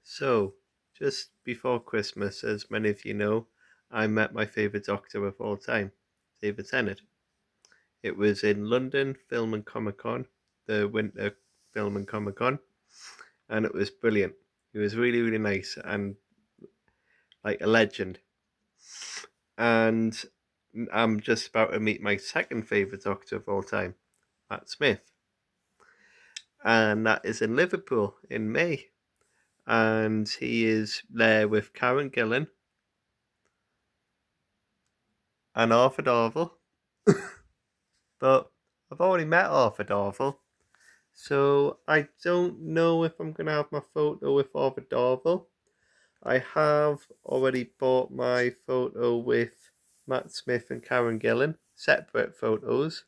So, just before Christmas, as many of you know, I met my favourite Doctor of all time, David Tennant. It was in London Film and Comic Con, the Winter Film and Comic Con, and it was brilliant. He was really, really nice and like a legend. And I'm just about to meet my second favourite Doctor of all time, Matt Smith, and that is in Liverpool in May. And he is there with Karen Gillan and Arthur Darvill. But I've already met Arthur Darvill, so I don't know if I'm going to have my photo with Arthur Darvill. I have already bought my photo with Matt Smith and Karen Gillan, separate photos,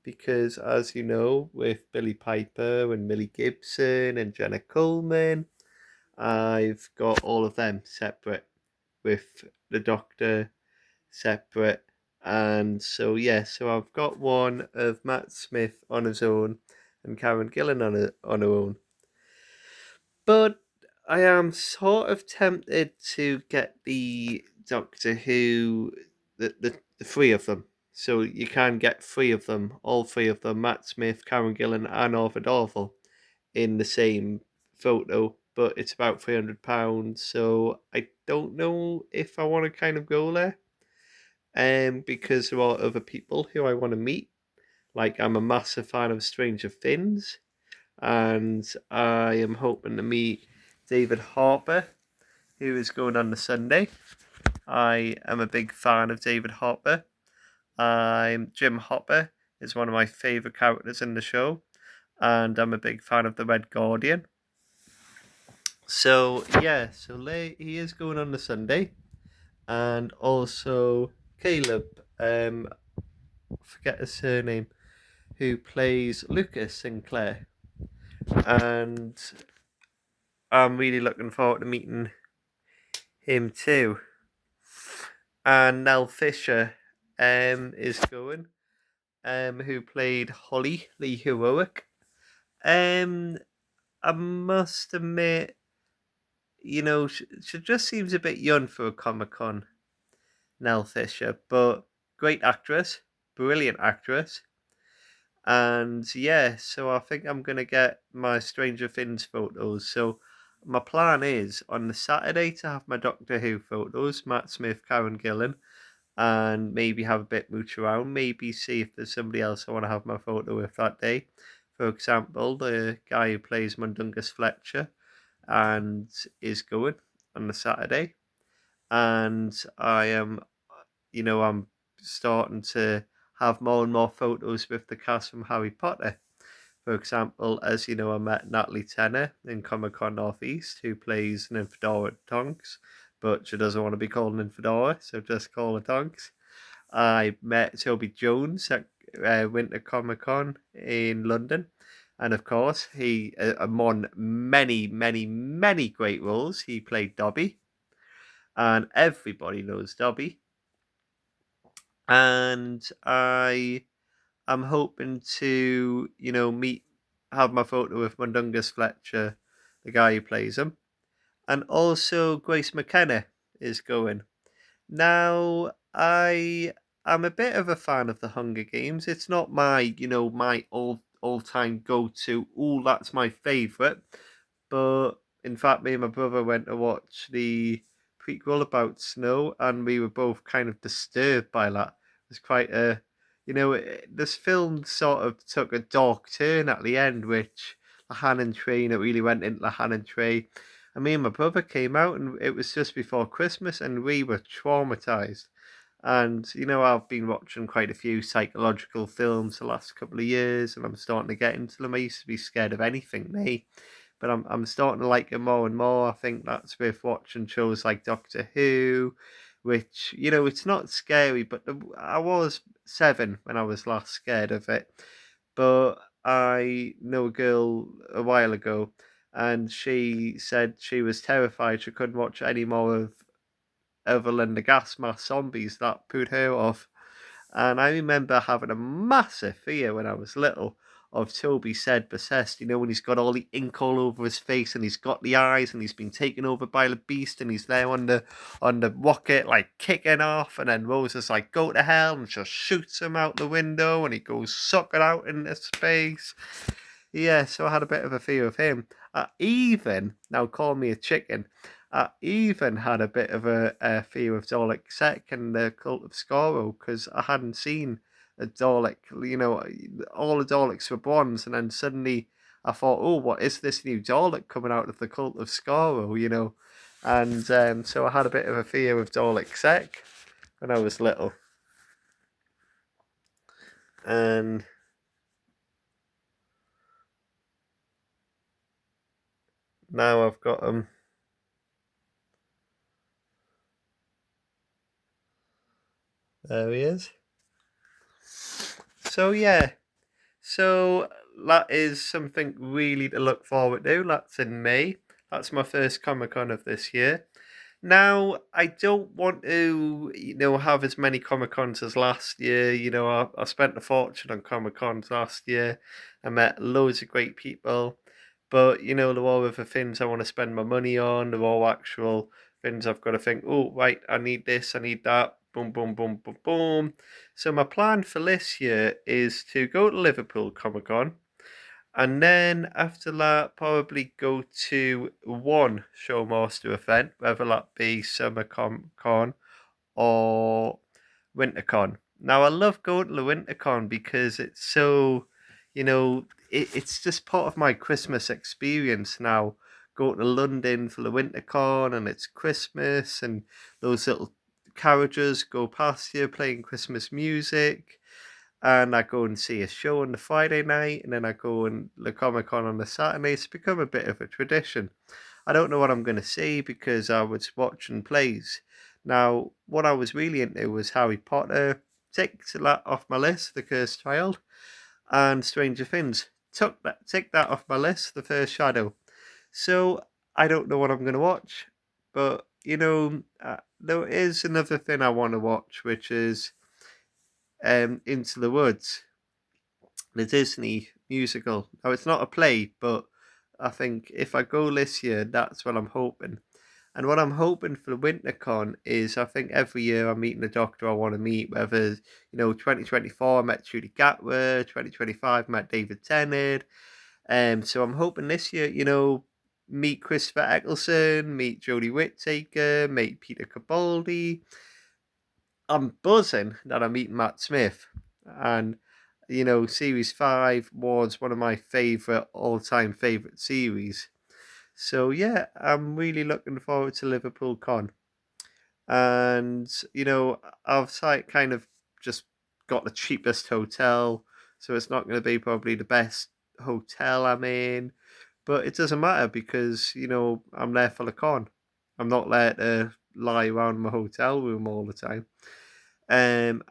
because as you know, with Billy Piper and Millie Gibson and Jenna Coleman, I've got all of them separate with the Doctor separate. And so, yeah, so I've got one of Matt Smith on his own and Karen Gillan on her own. But I am sort of tempted to get the Doctor Who, the three of them. So you can get three of them, all three of them, Matt Smith, Karen Gillan, and Arthur Darvill, in the same photo. But it's about £300, so I don't know if I want to kind of go there because there are other people who I want to meet. Like, I'm a massive fan of Stranger Things, and I am hoping to meet David Harper, who is going on the Sunday. I am a big fan of David Harper. Jim Hopper is one of my favourite characters in the show, and I'm a big fan of the Red Guardian. So yeah, he is going on the Sunday, and also Caleb. Forget his surname, who plays Lucas Sinclair, and I'm really looking forward to meeting him too. And Nell Fisher is going, who played Holly the Heroic. Um, I must admit, she just seems a bit young for a Comic Con, Nell Fisher, but great actress, brilliant actress. And yeah, so I think I'm gonna get my Stranger Things photos. So my plan is on the Saturday to have my Doctor Who photos, Matt Smith, Karen Gillan, and maybe have a bit mooch around. Maybe see if there's somebody else I want to have my photo with that day. For example, the guy who plays Mundungus Fletcher and is going on the Saturday, and I'm starting to have more and more photos with the cast from Harry Potter. For example, as you know, I met Natalie Tenner in Comic Con Northeast, who plays Nymphadora Tonks, but she doesn't want to be called Nymphadora, so just call her Tonks. I met Toby Jones at Winter Comic Con in London, and of course, he won many, many, many great roles. He played Dobby, and everybody knows Dobby. And I am hoping to, have my photo with Mundungus Fletcher, the guy who plays him, and also Grace McKenna is going. Now, I am a bit of a fan of the Hunger Games. It's not my all time go to. Oh, that's my favourite. But in fact, me and my brother went to watch the prequel about Snow, and we were both kind of disturbed by that. It was quite this film sort of took a dark turn at the end, which Lahan Train, it really went into Lahan Trey. And me and my brother came out, and it was just before Christmas, and we were traumatized. And I've been watching quite a few psychological films the last couple of years, and I'm starting to get into them. I used to be scared of anything, me, but I'm starting to like them more and more. I think that's with watching shows like Doctor Who, which it's not scary, but I was 7 when I was last scared of it. But I know a girl a while ago, and she said she was terrified. She couldn't watch any more of other than the gas mask zombies that put her off. And I remember having a massive fear when I was little of Toby said Possessed, you know, when he's got all the ink all over his face and he's got the eyes and he's been taken over by the beast and he's there on the rocket, like kicking off, and then Rosa's like, go to hell, and just shoots him out the window and he goes sucking out into space. Yeah, so I had a bit of a fear of him. Even, now call me a chicken, I even had a bit of a fear of Dalek Sec and the Cult of Skaro because I hadn't seen a Dalek, you know, all the Daleks were bronze, and then suddenly I thought, oh, what is this new Dalek coming out of the Cult of Skaro, you know? And so I had a bit of a fear of Dalek Sec when I was little. And now I've got him. There he is. So yeah, so that is something really to look forward to. That's in May. That's my first Comic Con of this year. Now, I don't want to, you know, have as many Comic Cons as last year. You know, I spent a fortune on Comic Cons last year. I met loads of great people. But, you know, there are other things I want to spend my money on. There are actual things I've got to think, oh, right, I need this, I need that. Boom, boom, boom, boom, boom. So my plan for this year is to go to Liverpool Comic Con. And then after that, probably go to one Showmaster event, whether that be Summer Con or WinterCon. Now, I love going to the WinterCon because it's so, you know, it's just part of my Christmas experience now. Going to London for the WinterCon and it's Christmas and those little carriages go past you playing Christmas music, and I go and see a show on the Friday night, and then I go and the Comic Con on the Saturday. It's become a bit of a tradition. I don't know what I'm going to see because I was watching plays. Now, what I was really into was Harry Potter, ticked that off my list, The Cursed Child, and Stranger Things. Tick that off my list, The First Shadow. So I don't know what I'm going to watch, but you know, there is another thing I want to watch, which is Into the Woods, the Disney musical. Now, it's not a play, but I think if I go this year, that's what I'm hoping. And what I'm hoping for the WinterCon is I think every year I'm meeting a doctor I want to meet, whether, you know, 2024 I met Judy Gatwa, 2025 I met David Tennant. So I'm hoping this year, you know, meet Christopher Eccleston, meet Jodie Whittaker, meet Peter Capaldi. I'm buzzing that I'm meeting Matt Smith. And, you know, Series 5 was one of my all-time favourite series. So, yeah, I'm really looking forward to Liverpool Con. And, you know, I've kind of just got the cheapest hotel. So it's not going to be probably the best hotel I'm in. But it doesn't matter because, you know, I'm there for the con. I'm not there to lie around my hotel room all the time. And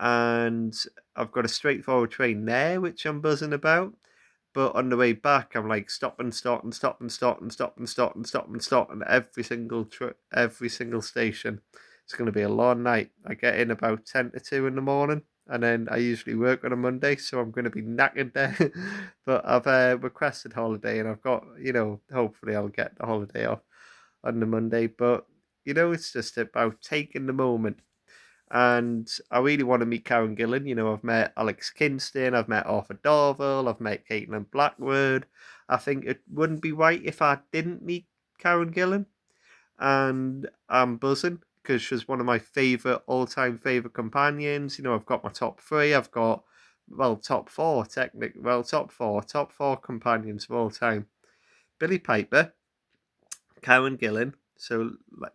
I've got a straightforward train there, which I'm buzzing about. But on the way back, I'm like stop and stop and stop and stop and stop and stop and stop and stop, and every single station. It's going to be a long night. I get in about 10 to 2 in the morning, and then I usually work on a Monday, so I'm going to be knackered there. But I've requested holiday, and I've got, you know, hopefully I'll get the holiday off on the Monday. But, you know, it's just about taking the moment. And I really want to meet Karen Gillan. You know, I've met Alex Kingston, I've met Arthur Darvill, I've met Caitlin Blackwood. I think it wouldn't be right if I didn't meet Karen Gillan. And I'm buzzing because she's one of my all-time favourite companions. You know, I've got my top three. I've got, well, top four, technically. Well, top four companions of all time. Billie Piper, Karen Gillan. So,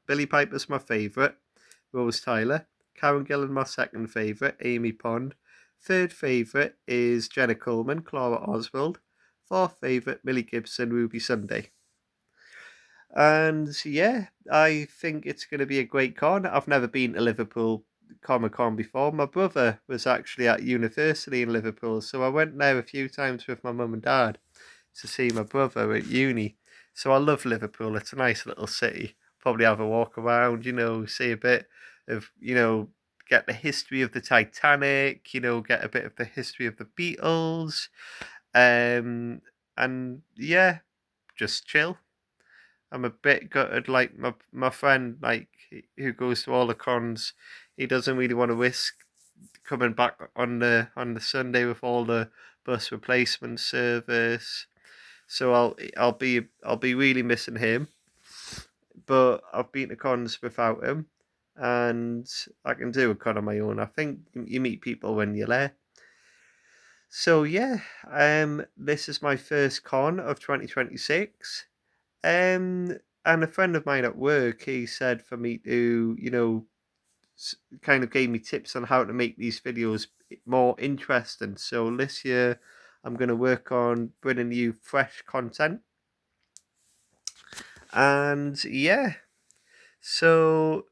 Billie Piper's my favourite. Rose Tyler. Karen Gillan, my second favourite. Amy Pond. Third favourite is Jenna Coleman, Clara Oswald. Fourth favourite, Millie Gibson, Ruby Sunday. And yeah, I think it's going to be a great con. I've never been to Liverpool Comic Con before. My brother was actually at university in Liverpool, so I went there a few times with my mum and dad to see my brother at uni. So I love Liverpool. It's a nice little city. Probably have a walk around, you know, see a bit of, you know, get the history of the Titanic, you know, get a bit of the history of the Beatles. And yeah, just chill. I'm a bit gutted. Like my friend, like who goes to all the cons, he doesn't really want to risk coming back on the Sunday with all the bus replacement service. So I'll be really missing him. But I've been to cons without him, and I can do a con on my own. I think you meet people when you're there. So yeah, this is my first con of 2026. And a friend of mine at work, he said for me to, kind of gave me tips on how to make these videos more interesting. So this year, I'm going to work on bringing you fresh content. And yeah, so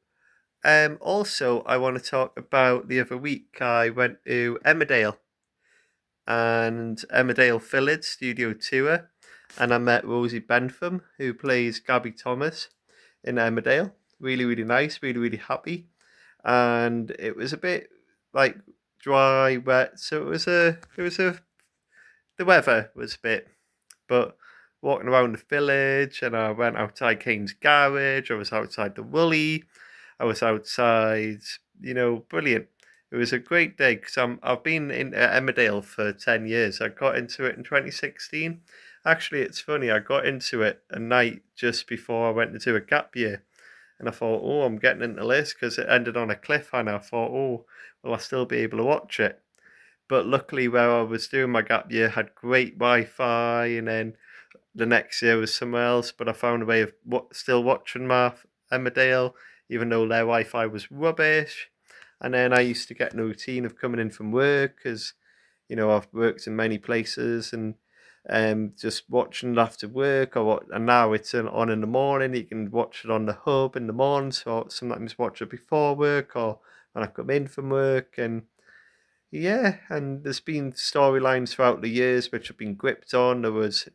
also I want to talk about the other week I went to Emmerdale and Emmerdale Village Studio Tour, and I met Rosie Bentham, who plays Gabby Thomas in Emmerdale. Really, really nice, really, really happy. And it was a bit like dry, wet, so the weather was a bit, but walking around the village, and I went outside Kane's garage, I was outside the Woolly, I was outside, brilliant. It was a great day because I've been in Emmerdale for 10 years. I got into it in 2016. Actually, it's funny, I got into it a night just before I went into a gap year. And I thought, oh, I'm getting into this because it ended on a cliffhanger. I thought, oh, will I still be able to watch it? But luckily, where I was doing my gap year had great Wi-Fi, and then the next year was somewhere else. But I found a way of still watching my Emmerdale, even though their Wi-Fi was rubbish. And then I used to get in a routine of coming in from work because, I've worked in many places, and just watching it after work, and now it's on in the morning. You can watch it on the hub in the morning, so sometimes watch it before work or when I come in from work. And yeah, and there's been storylines throughout the years which have been gripped on. There was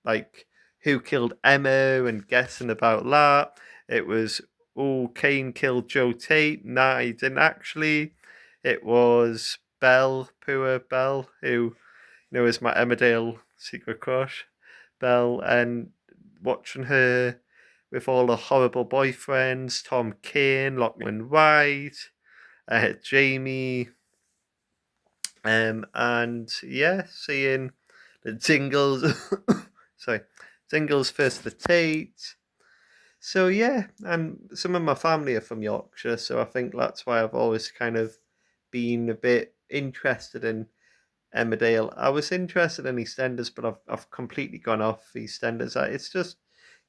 like who killed Emma and guessing about that. It was, oh, Kane killed Joe Tate. Nah, he didn't actually. It was Belle, poor Belle, who is my Emmerdale secret crush, Belle, and watching her with all the horrible boyfriends, Tom Kane, Lachlan Wright, Jamie, and yeah, seeing the Dingles, sorry, Dingles first the Tate. So yeah, and some of my family are from Yorkshire, so I think that's why I've always kind of been a bit interested in Emmerdale. I was interested in EastEnders, but I've completely gone off EastEnders. It's just,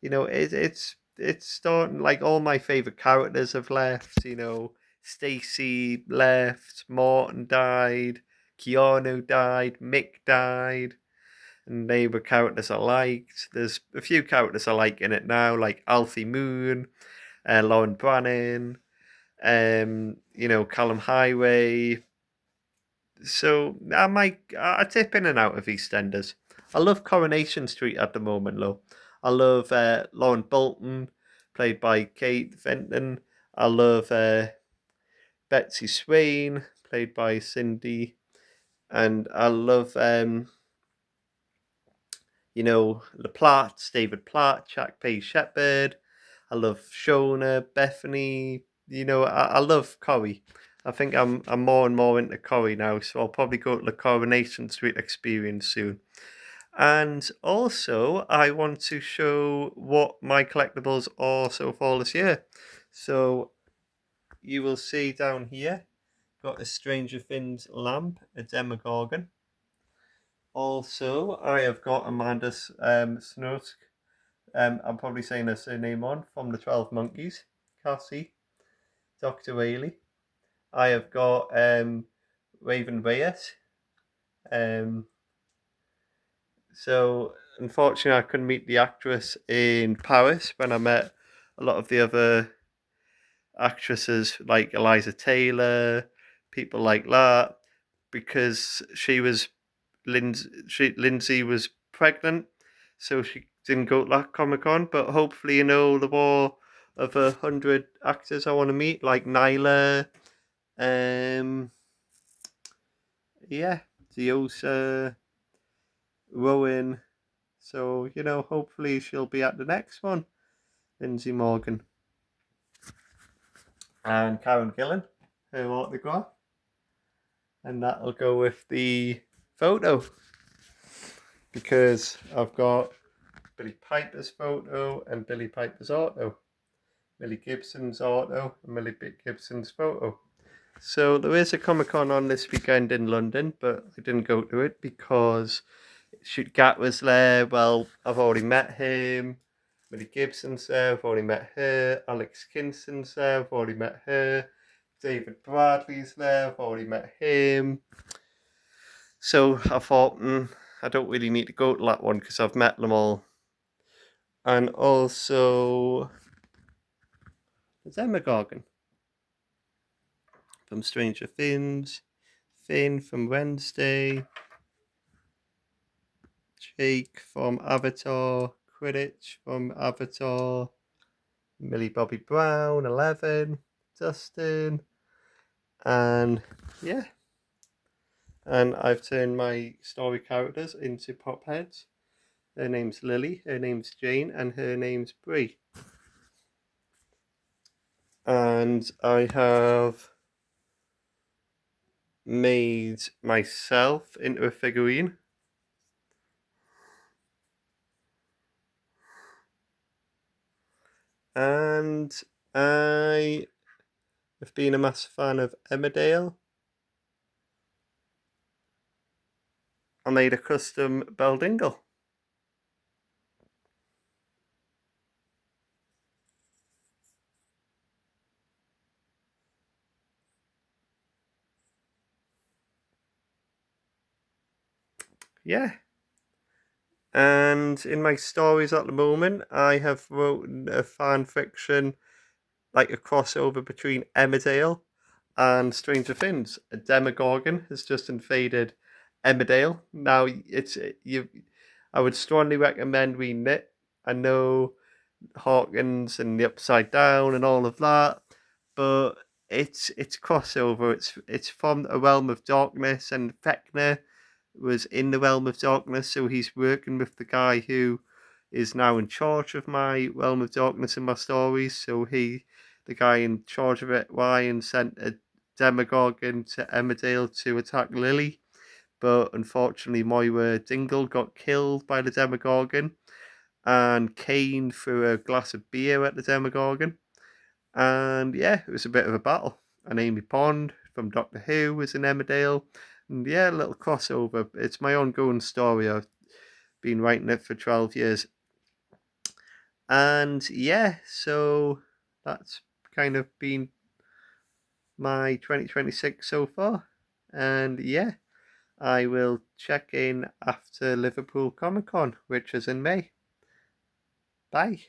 it's starting like all my favorite characters have left. Stacey left, Morton died, Keanu died, Mick died, and they were characters I liked. There's a few characters I like in it now, like Alfie Moon, Lauren Brannan, Callum Highway. So I tip in and out of EastEnders. I love Coronation Street at the moment, though. I love Lauren Bolton, played by Kate Fenton. I love Betsy Swain, played by Cindy, and I love the Platts, David Platt, Jack Page Shepherd. I love Shona, Bethany. I love Corrie. I think I'm more and more into Corrie now, so I'll probably go to the Coronation Street experience soon. And also, I want to show what my collectibles are so far this year. So you will see down here, got a Stranger Things lamp, a Demogorgon. Also, I have got Amanda Snook. I'm probably saying her surname on from the 12 Monkeys. Cassie, Dr. Whaley. I have got Raven Reyes. Um, so unfortunately, I couldn't meet the actress in Paris when I met a lot of the other actresses like Eliza Taylor, people like that, because Lindsay was pregnant, so she didn't go to that Comic Con. But hopefully, the more of 100 actors I want to meet, like Nyla, yeah, Diosa, Rowan. So, you know, hopefully she'll be at the next one. Lindsay Morgan. And Karen Gillan, her autograph. And that'll go with the photo. Because I've got Billy Piper's photo and Billy Piper's auto. Millie Gibson's auto and Millie Gibson's photo. So there is a Comic-Con on this weekend in London, but I didn't go to it because Gat was there. Well, I've already met him. Millie Gibson's there. I've already met her. Alex Kinston's there. I've already met her. David Bradley's there. I've already met him. So I thought, I don't really need to go to that one because I've met them all. And also, there's Emma Gorgon from Stranger Things, Finn from Wednesday, Jake from Avatar, Quidditch from Avatar, Millie Bobby Brown, 11, Dustin, and yeah. And I've turned my story characters into pop heads. Her name's Lily, her name's Jane, and her name's Brie. And I have made myself into a figurine. And I have been a massive fan of Emmerdale. I made a custom Beldingle. Yeah. And in my stories at the moment, I have written a fan fiction, like a crossover between Emmerdale and Stranger Things. A Demogorgon has just invaded Emmerdale. Now I would strongly recommend reading it. I know Hawkins and the Upside Down and all of that, but it's crossover. It's from a realm of darkness, and Vecna was in the realm of darkness, so he's working with the guy who is now in charge of my realm of darkness in my stories. So the guy in charge of it, Ryan, sent a Demogorgon to Emmerdale to attack Lily, but unfortunately Moira Dingle got killed by the Demogorgon, and Kane threw a glass of beer at the Demogorgon, and yeah, it was a bit of a battle. And Amy Pond from Doctor Who was in Emmerdale, and yeah, a little crossover. It's my ongoing story. I've been writing it for 12 years. And yeah, so that's kind of been my 2026 so far. And yeah, I will check in after Liverpool Comic Con, which is in May. Bye.